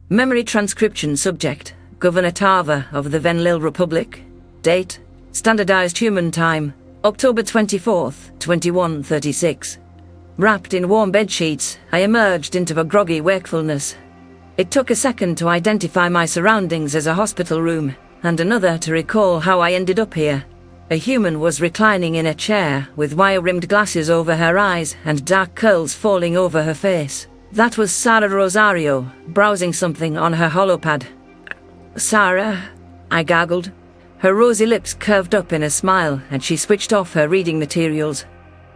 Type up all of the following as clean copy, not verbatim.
Memory transcription subject, Governor Tarver of the Venlil Republic. Date, standardized human time, October 24th, 2136. Wrapped in warm bedsheets, I emerged into a groggy wakefulness. It took a second to identify my surroundings as a hospital room, and another to recall how I ended up here. A human was reclining in a chair, with wire-rimmed glasses over her eyes and dark curls falling over her face. That was Sarah Rosario, browsing something on her holopad. "Sarah," I gargled. Her rosy lips curved up in a smile, and she switched off her reading materials.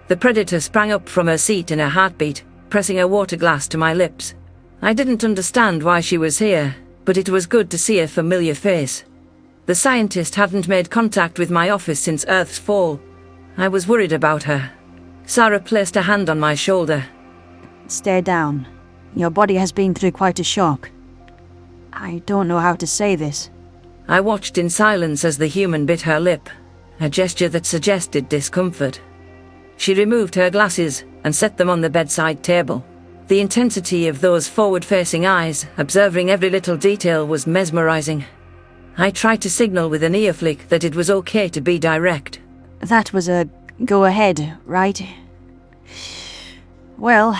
The predator sprang up from her seat in a heartbeat, pressing a water glass to my lips. I didn't understand why she was here, but it was good to see a familiar face. The scientist hadn't made contact with my office since Earth's fall. I was worried about her. Sarah placed a hand on my shoulder. Stay down. Your body has been through quite a shock. I don't know how to say this. I watched in silence as the human bit her lip, a gesture that suggested discomfort. She removed her glasses and set them on the bedside table. The intensity of those forward-facing eyes, observing every little detail, was mesmerizing. I tried to signal with an ear flick that it was okay to be direct. That was a go-ahead, right? Well,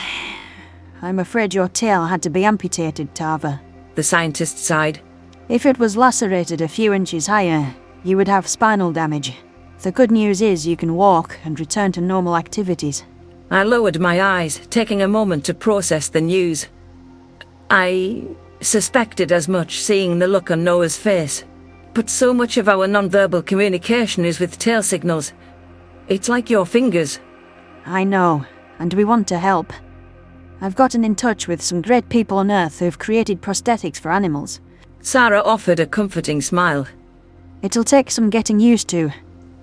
I'm afraid your tail had to be amputated, Tarver. The scientist sighed. If it was lacerated a few inches higher, you would have spinal damage. The good news is you can walk and return to normal activities. I lowered my eyes, taking a moment to process the news. I suspected as much, seeing the look on Noah's face. But so much of our nonverbal communication is with tail signals. It's like your fingers. I know, and we want to help. I've gotten in touch with some great people on Earth who've created prosthetics for animals. Sarah offered a comforting smile. It'll take some getting used to,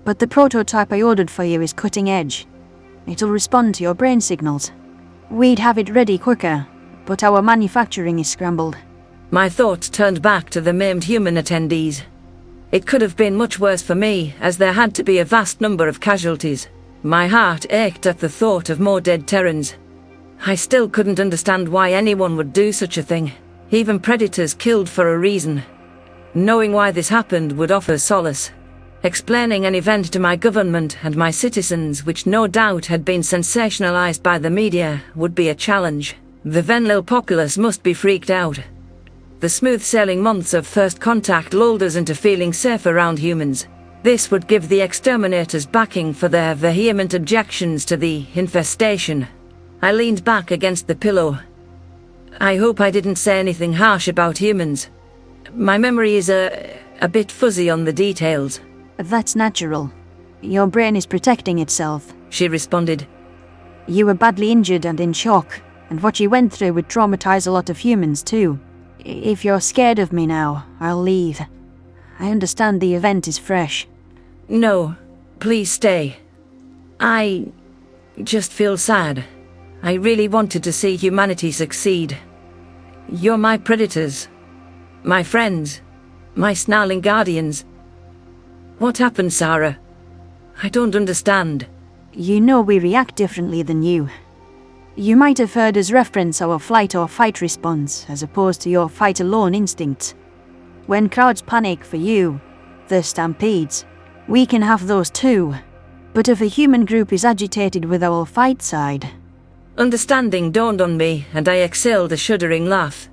but the prototype I ordered for you is cutting edge. It'll respond to your brain signals. We'd have it ready quicker, but our manufacturing is scrambled. My thoughts turned back to the maimed human attendees. It could have been much worse for me, as there had to be a vast number of casualties. My heart ached at the thought of more dead Terrans. I still couldn't understand why anyone would do such a thing. Even predators killed for a reason. Knowing why this happened would offer solace. Explaining an event to my government and my citizens, which no doubt had been sensationalized by the media, would be a challenge. The Venlil populace must be freaked out. The smooth-sailing months of first contact lulled us into feeling safe around humans. This would give the exterminators backing for their vehement objections to the infestation. I leaned back against the pillow. I hope I didn't say anything harsh about humans. My memory is a bit fuzzy on the details. That's natural. Your brain is protecting itself, she responded. You were badly injured and in shock, and what you went through would traumatize a lot of humans too. If you're scared of me now, I'll leave. I understand the event is fresh. No, please stay. I just feel sad. I really wanted to see humanity succeed. You're my predators, my friends, my snarling guardians. What happened, Sarah? I don't understand. You know we react differently than you. You might have heard us reference our flight or fight response as opposed to your fight-alone instincts. When crowds panic for you, the stampedes, we can have those too. But if a human group is agitated with our fight side... Understanding dawned on me, and I exhaled a shuddering laugh.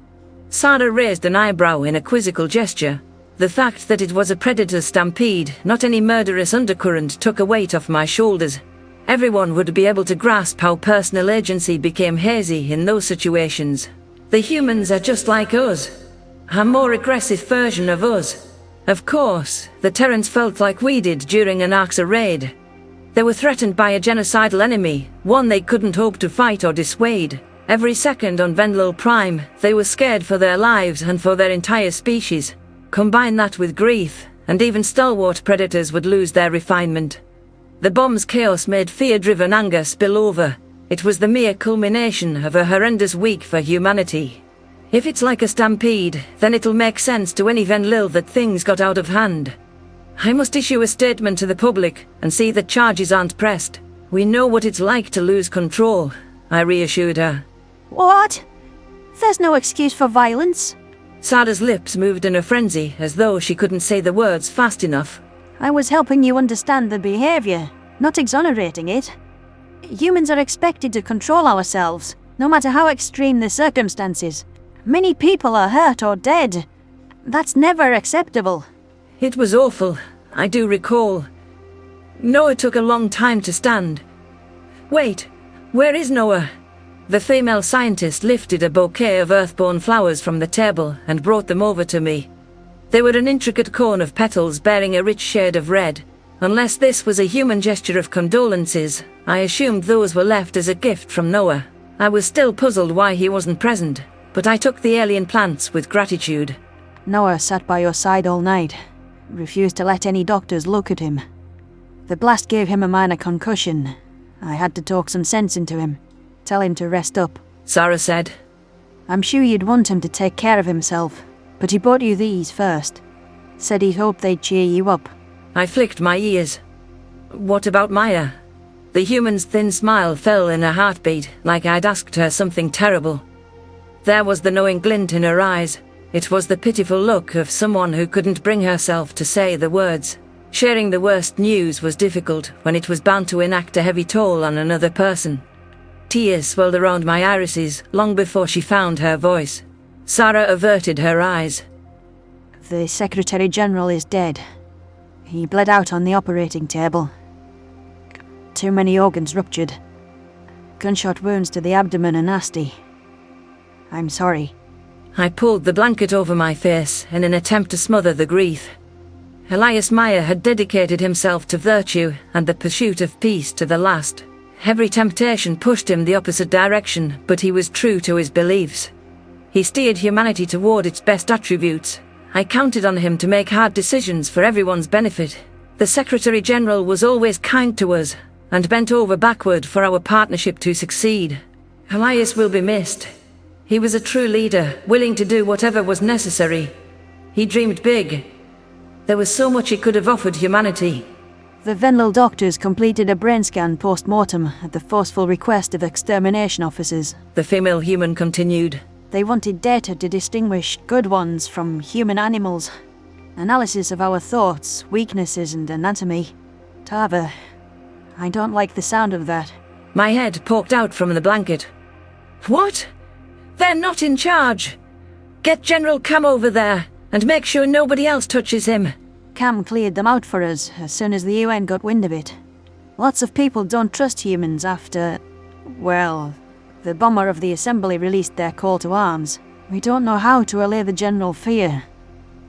Sarah raised an eyebrow in a quizzical gesture. The fact that it was a predator stampede, not any murderous undercurrent, took a weight off my shoulders. Everyone would be able to grasp how personal agency became hazy in those situations. The humans are just like us. A more aggressive version of us. Of course, the Terrans felt like we did during an Arxa raid. They were threatened by a genocidal enemy, one they couldn't hope to fight or dissuade. Every second on Venlil Prime, they were scared for their lives and for their entire species. Combine that with grief, and even stalwart predators would lose their refinement. The bomb's chaos made fear-driven anger spill over. It was the mere culmination of a horrendous week for humanity. If it's like a stampede, then it'll make sense to any Venlil that things got out of hand. I must issue a statement to the public and see that charges aren't pressed. We know what it's like to lose control, I reassured her. What? There's no excuse for violence. Sada's lips moved in a frenzy, as though she couldn't say the words fast enough. I was helping you understand the behavior, not exonerating it. Humans are expected to control ourselves, no matter how extreme the circumstances. Many people are hurt or dead. That's never acceptable. It was awful, I do recall. Noah took a long time to stand. Wait, where is Noah? The female scientist lifted a bouquet of earthborn flowers from the table and brought them over to me. They were an intricate cone of petals bearing a rich shade of red. Unless this was a human gesture of condolences, I assumed those were left as a gift from Noah. I was still puzzled why he wasn't present, but I took the alien plants with gratitude. Noah sat by your side all night, refused to let any doctors look at him. The blast gave him a minor concussion. I had to talk some sense into him, tell him to rest up. Sarah said. I'm sure you'd want him to take care of himself, but he brought you these first. Said he hoped they'd cheer you up. I flicked my ears. What about Maya? The human's thin smile fell in a heartbeat, like I'd asked her something terrible. There was the knowing glint in her eyes. It was the pitiful look of someone who couldn't bring herself to say the words. Sharing the worst news was difficult when it was bound to enact a heavy toll on another person. Tears swelled around my irises long before she found her voice. Sarah averted her eyes. The Secretary General is dead. He bled out on the operating table. Too many organs ruptured. Gunshot wounds to the abdomen are nasty. I'm sorry. I pulled the blanket over my face in an attempt to smother the grief. Elias Meyer had dedicated himself to virtue and the pursuit of peace to the last. Every temptation pushed him the opposite direction, but he was true to his beliefs. He steered humanity toward its best attributes. I counted on him to make hard decisions for everyone's benefit. The Secretary General was always kind to us, and bent over backward for our partnership to succeed. Elias will be missed. He was a true leader, willing to do whatever was necessary. He dreamed big. There was so much he could have offered humanity. The Venlil doctors completed a brain scan post-mortem at the forceful request of extermination officers. The female human continued. They wanted data to distinguish good ones from human animals. Analysis of our thoughts, weaknesses and anatomy. Tava, I don't like the sound of that. My head poked out from the blanket. What? They're not in charge. Get General Cam over there, and make sure nobody else touches him. Cam cleared them out for us as soon as the UN got wind of it. Lots of people don't trust humans after, well, the bomber of the assembly released their call to arms. We don't know how to allay the general fear.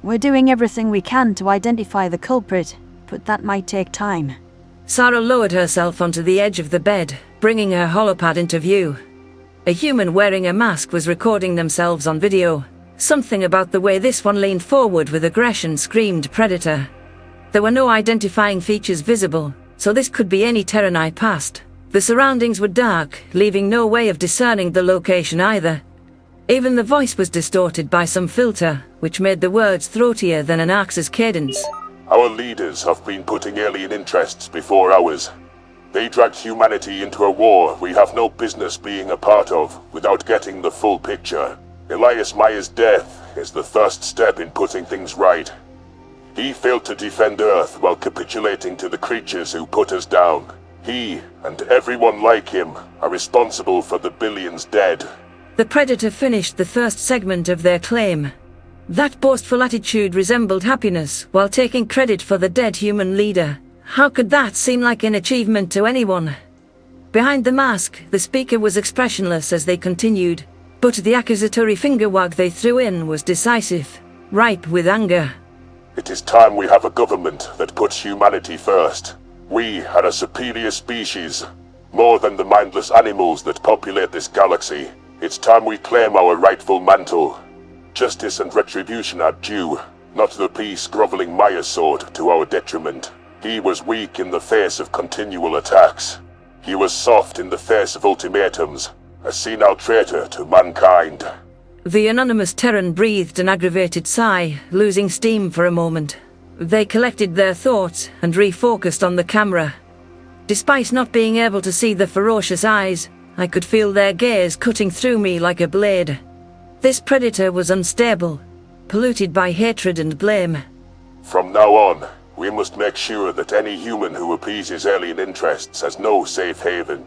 We're doing everything we can to identify the culprit, but that might take time. Sarah lowered herself onto the edge of the bed, bringing her holopad into view. A human wearing a mask was recording themselves on video. Something about the way this one leaned forward with aggression screamed predator. There were no identifying features visible, so this could be any Terran I passed. The surroundings were dark, leaving no way of discerning the location either. Even the voice was distorted by some filter, which made the words throatier than an Arx's cadence. Our leaders have been putting alien interests before ours. They dragged humanity into a war we have no business being a part of without getting the full picture. Elias Meyer's death is the first step in putting things right. He failed to defend Earth while capitulating to the creatures who put us down. He, and everyone like him, are responsible for the billions dead. The Predator finished the first segment of their claim. That boastful attitude resembled happiness while taking credit for the dead human leader. How could that seem like an achievement to anyone? Behind the mask, the speaker was expressionless as they continued, but the accusatory finger wag they threw in was decisive, ripe with anger. It is time we have a government that puts humanity first. We are a superior species, more than the mindless animals that populate this galaxy. It's time we claim our rightful mantle. Justice and retribution are due, not the peace groveling Maya sword to our detriment. He was weak in the face of continual attacks. He was soft in the face of ultimatums, a senile traitor to mankind. The anonymous Terran breathed an aggravated sigh, losing steam for a moment. They collected their thoughts and refocused on the camera. Despite not being able to see the ferocious eyes, I could feel their gaze cutting through me like a blade. This predator was unstable. polluted by hatred and blame. From now on, we must make sure that any human who appeases alien interests has no safe haven.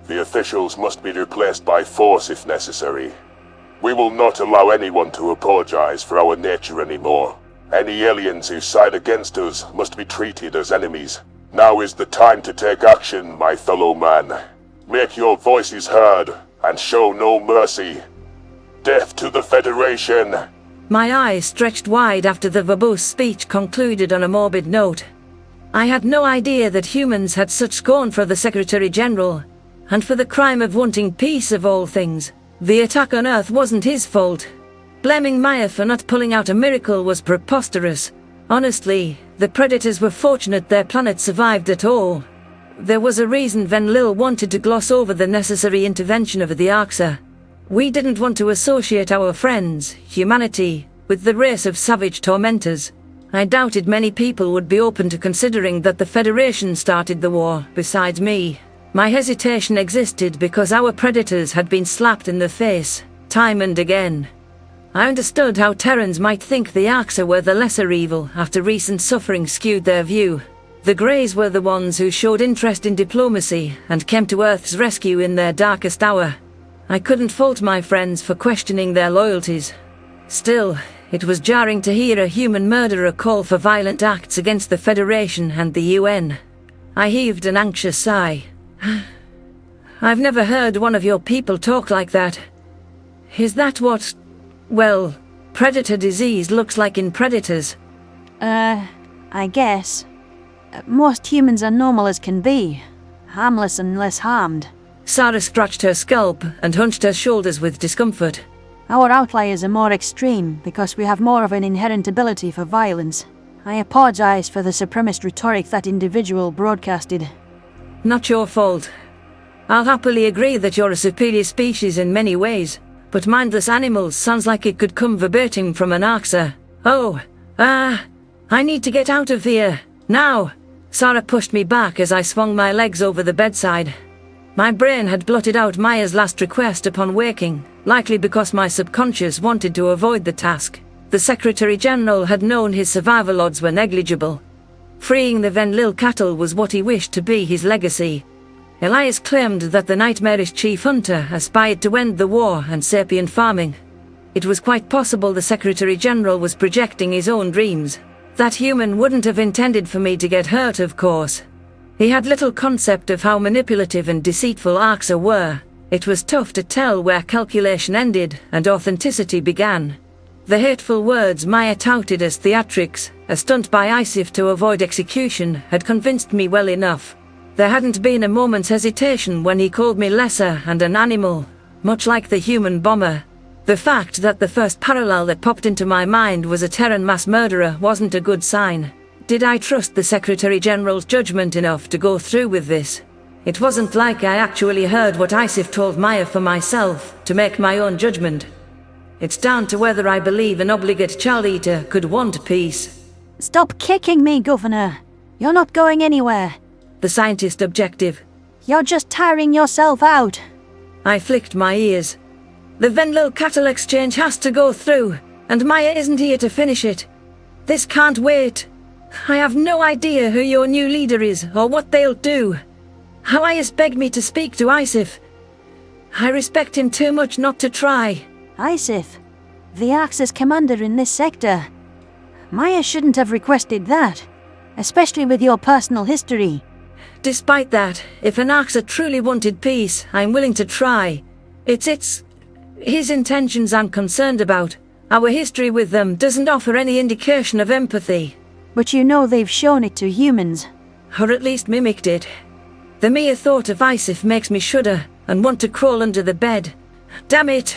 The officials must be replaced by force if necessary. We will not allow anyone to apologize for our nature anymore. Any aliens who side against us must be treated as enemies. Now is the time to take action, my fellow man. Make your voices heard, and show no mercy. Death to the Federation! My eyes stretched wide after the verbose speech concluded on a morbid note. I had no idea that humans had such scorn for the Secretary General, and for the crime of wanting peace of all things. The attack on Earth wasn't his fault. Blaming Maya for not pulling out a miracle was preposterous. Honestly, the Predators were fortunate their planet survived at all. There was a reason Venlil wanted to gloss over the necessary intervention of the Arxa. We didn't want to associate our friends, humanity, with the race of savage tormentors. I doubted many people would be open to considering that the Federation started the war, besides me. My hesitation existed because our Predators had been slapped in the face, time and again. I understood how Terrans might think the Arxa were the lesser evil after recent suffering skewed their view. The Greys were the ones who showed interest in diplomacy and came to Earth's rescue in their darkest hour. I couldn't fault my friends for questioning their loyalties. Still, it was jarring to hear a human murderer call for violent acts against the Federation and the UN. I heaved an anxious sigh. I've never heard one of your people talk like that. Is that what, well, predator disease looks like in predators? I guess. Most humans are normal as can be. Harmless and less harmed. Sarah scratched her scalp and hunched her shoulders with discomfort. Our outliers are more extreme because we have more of an inherent ability for violence. I apologize for the supremacist rhetoric that individual broadcasted. Not your fault. I'll happily agree that you're a superior species in many ways, but mindless animals sounds like it could come verbatim from an Arxa. I need to get out of here, now! Sarah pushed me back as I swung my legs over the bedside. My brain had blotted out Maya's last request upon waking, likely because my subconscious wanted to avoid the task. The Secretary General had known his survival odds were negligible. Freeing the Venlil cattle was what he wished to be his legacy. Elias claimed that the nightmarish chief hunter aspired to end the war and sapient farming. It was quite possible the Secretary General was projecting his own dreams. That human wouldn't have intended for me to get hurt, of course. He had little concept of how manipulative and deceitful Arxa were. It was tough to tell where calculation ended and authenticity began. The hateful words Maya touted as theatrics, a stunt by ISIF to avoid execution, had convinced me well enough. There hadn't been a moment's hesitation when he called me lesser and an animal, much like the human bomber. The fact that the first parallel that popped into my mind was a Terran mass murderer wasn't a good sign. Did I trust the Secretary General's judgment enough to go through with this? It wasn't like I actually heard what ISIF told Maya for myself, to make my own judgment. It's down to whether I believe an obligate child-eater could want peace. Stop kicking me, Governor. You're not going anywhere. The scientist objective. You're just tiring yourself out. I flicked my ears. The Venlil cattle exchange has to go through, and Maya isn't here to finish it. This can't wait. I have no idea who your new leader is or what they'll do. Elias begged me to speak to ISIF. I respect him too much not to try. ISIF? The Arxa's commander in this sector. Maya shouldn't have requested that, especially with your personal history. Despite that, if an Arxa truly wanted peace, I'm willing to try. It's his intentions I'm concerned about. Our history with them doesn't offer any indication of empathy. But you know they've shown it to humans. Or at least mimicked it. The mere thought of ISIF makes me shudder and want to crawl under the bed. Damn it,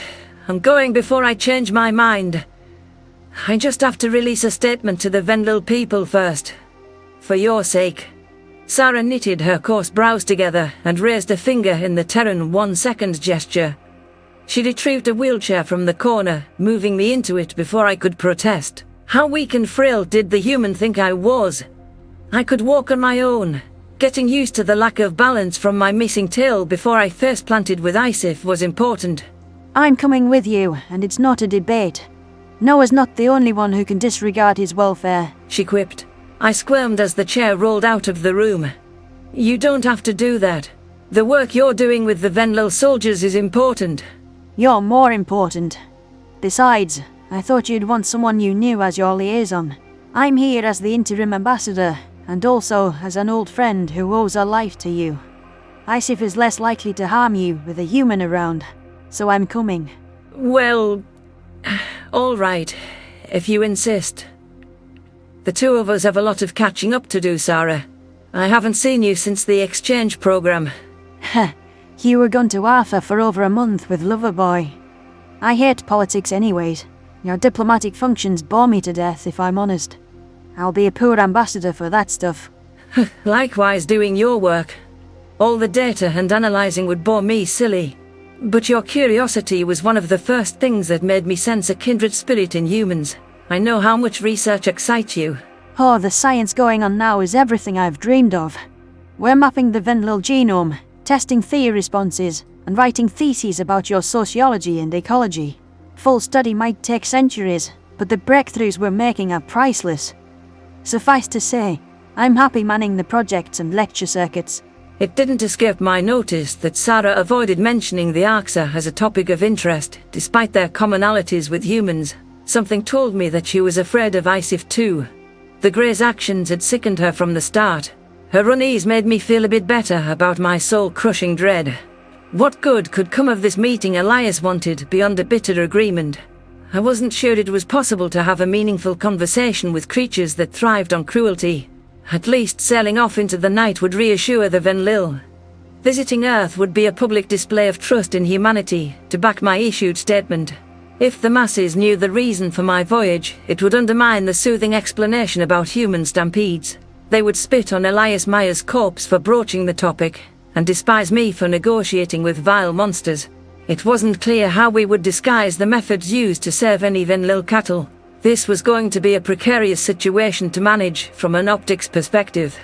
I'm going before I change my mind. I just have to release a statement to the Venlil people first. For your sake. Sarah knitted her coarse brows together and raised a finger in the Terran 1-second gesture. She retrieved a wheelchair from the corner, moving me into it before I could protest. How weak and frail did the human think I was? I could walk on my own. Getting used to the lack of balance from my missing tail before I face-planted with ISIF was important. I'm coming with you, and it's not a debate. Noah's not the only one who can disregard his welfare, she quipped. I squirmed as the chair rolled out of the room. You don't have to do that. The work you're doing with the Venlil soldiers is important. You're more important. Besides, I thought you'd want someone you knew as your liaison. I'm here as the interim ambassador, and also as an old friend who owes her life to you. Isif is less likely to harm you with a human around, so I'm coming. Well, all right, if you insist. The two of us have a lot of catching up to do, Sarah. I haven't seen you since the exchange program. Heh, you were gone to Arthur for over a month with Loverboy. I hate politics anyways. Your diplomatic functions bore me to death, if I'm honest. I'll be a poor ambassador for that stuff. Likewise doing your work. All the data and analysing would bore me silly. But your curiosity was one of the first things that made me sense a kindred spirit in humans. I know how much research excites you. Oh, the science going on now is everything I've dreamed of. We're mapping the Venlil genome, testing theory responses, and writing theses about your sociology and ecology. Full study might take centuries, but the breakthroughs we're making are priceless. Suffice to say, I'm happy manning the projects and lecture circuits. It didn't escape my notice that Sarah avoided mentioning the Arxa as a topic of interest, despite their commonalities with humans. Something told me that she was afraid of Isif too. The Grey's actions had sickened her from the start. Her unease made me feel a bit better about my soul-crushing dread. What good could come of this meeting Elias wanted beyond a bitter agreement? I wasn't sure it was possible to have a meaningful conversation with creatures that thrived on cruelty. At least sailing off into the night would reassure the Venlil. Visiting Earth would be a public display of trust in humanity, to back my issued statement. If the masses knew the reason for my voyage, it would undermine the soothing explanation about human stampedes. They would spit on Elias Meyer's corpse for broaching the topic, and despise me for negotiating with vile monsters. It wasn't clear how we would disguise the methods used to save any Venlil cattle. This was going to be a precarious situation to manage from an optics perspective.